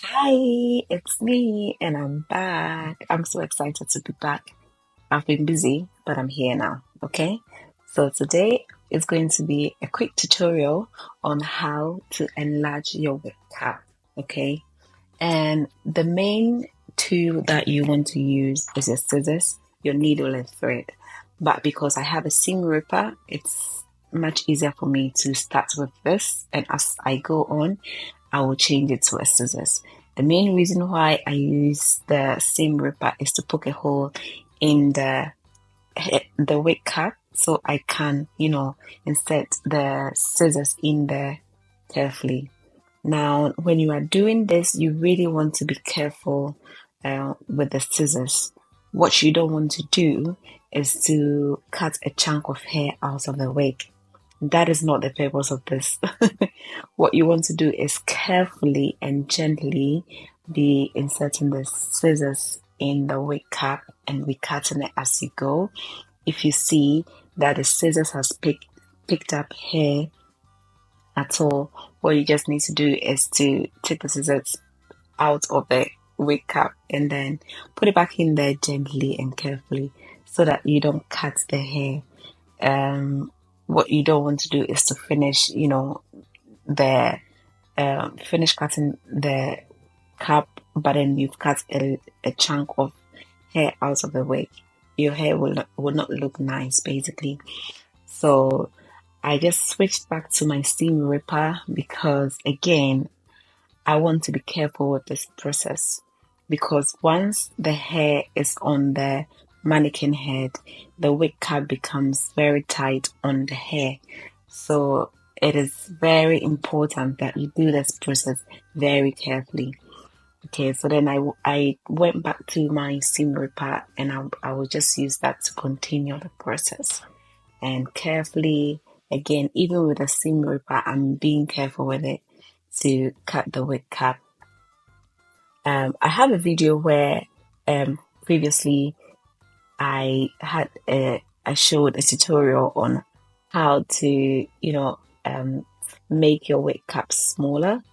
Hi, it's me, and I'm back. I'm so excited to be back. I've been busy, but I'm here now. Okay, so today is going to be a quick tutorial on how to enlarge your webcam. Okay, and the main tool that you want to use is your scissors, your needle, and thread. But because I have a seam ripper, it's much easier for me to start with this, and as I go on, I will change it to a scissors. The main reason why I use the seam ripper is to poke a hole in the wig cap so I can, insert the scissors in there carefully. Now, when you are doing this, you really want to be careful with the scissors. What you don't want to do is to cut a chunk of hair out of the wig. That is not the purpose of this. What you want to do is carefully and gently be inserting the scissors in the wig cap and be cutting it as you go. If you see that the scissors has picked up hair at all, what you just need to do is to take the scissors out of the wig cap and then put it back in there gently and carefully so that you don't cut the hair. What you don't want to do is to finish, the finish cutting the cap, but then you've cut a chunk of hair out of the wig. Your hair will not look nice, basically. So I just switched back to my seam ripper because, again, I want to be careful with this process because once the hair is on the mannequin head, the wig cap becomes very tight on the hair. So it is very important that you do this process very carefully. Okay, so then I went back to my seam ripper and I will just use that to continue the process. And carefully, again, even with a seam ripper, I'm being careful with it to cut the wig cap. I have a video where previously I showed a tutorial on how to, make your wig cap smaller.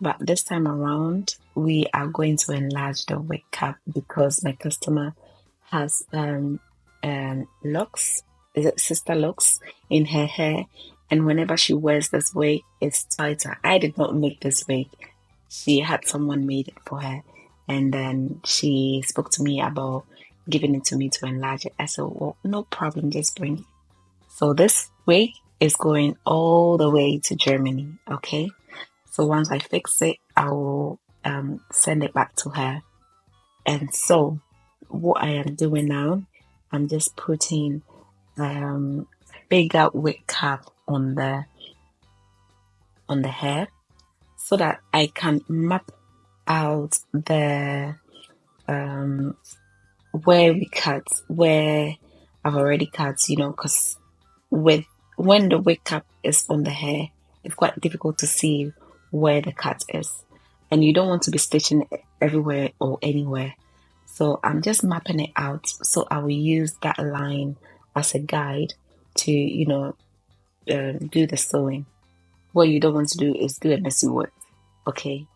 But this time around, we are going to enlarge the wig cap because my customer has locks, is it sister locks in her hair, and whenever she wears this wig, it's tighter. I did not make this wig. She had someone made it for her, and then she spoke to me about giving it to me to enlarge it. I said, well, no problem, just bring it. So this wig is going all the way to Germany, okay? So once I fix it, I will send it back to her. And so what I am doing now, I'm just putting bigger wig cap on the hair so that I can map out the um where we cut, where I've already cut, because with when the wig cap is on the hair, it's quite difficult to see where the cut is. And you don't want to be stitching everywhere or anywhere. So I'm just mapping it out. So I will use that line as a guide to, do the sewing. What you don't want to do is do a messy work. Okay.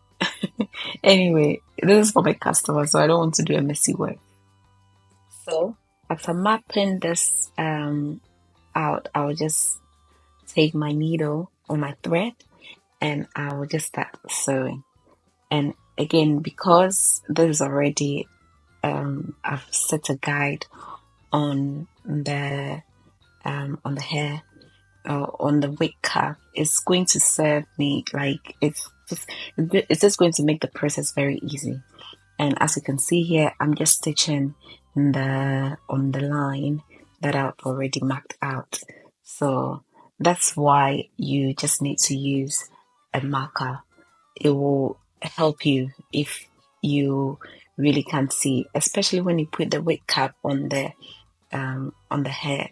Anyway, this is for my customer, so I don't want to do a messy work. So after mapping this out, I will just take my needle or my thread and I will just start sewing. And again, because this is already I've set a guide on the hair on the wig cap, it's going to serve me like it's just going to make the process very easy. And as you can see here, I'm just stitching on the line that I've already marked out. So that's why you just need to use a marker. It will help you if you really can't see, especially when you put the wig cap on the hair.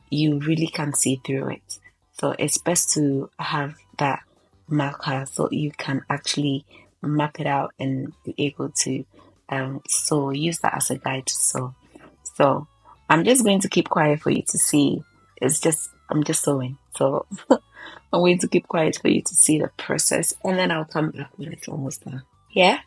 You really can't see through it. So it's best to have that marker so you can actually map it out and be able to so use that as a guide to sew. So I'm just going to keep quiet for you to see. I'm just sewing. So I'm going to keep quiet for you to see the process and then I'll come back when it's almost done. Yeah?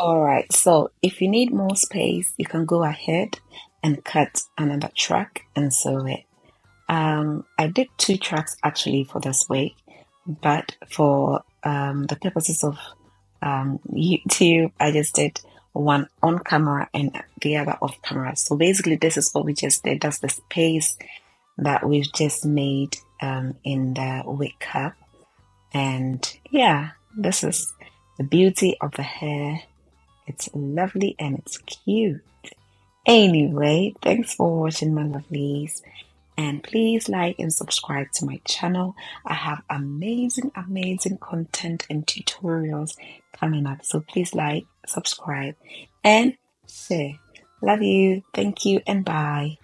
All right, so if you need more space, you can go ahead and cut another track and sew it. I did two tracks actually for this week, but for the purposes of YouTube, I just did one on camera and the other off camera. So basically, this is what we just did. That's the space that we've just made in the wig cup. And yeah, this is the beauty of the hair. It's lovely and it's cute. Anyway, thanks for watching, my lovelies. And please like and subscribe to my channel. I have amazing, amazing content and tutorials coming up. So please like, subscribe, and share. Love you. Thank you, and bye.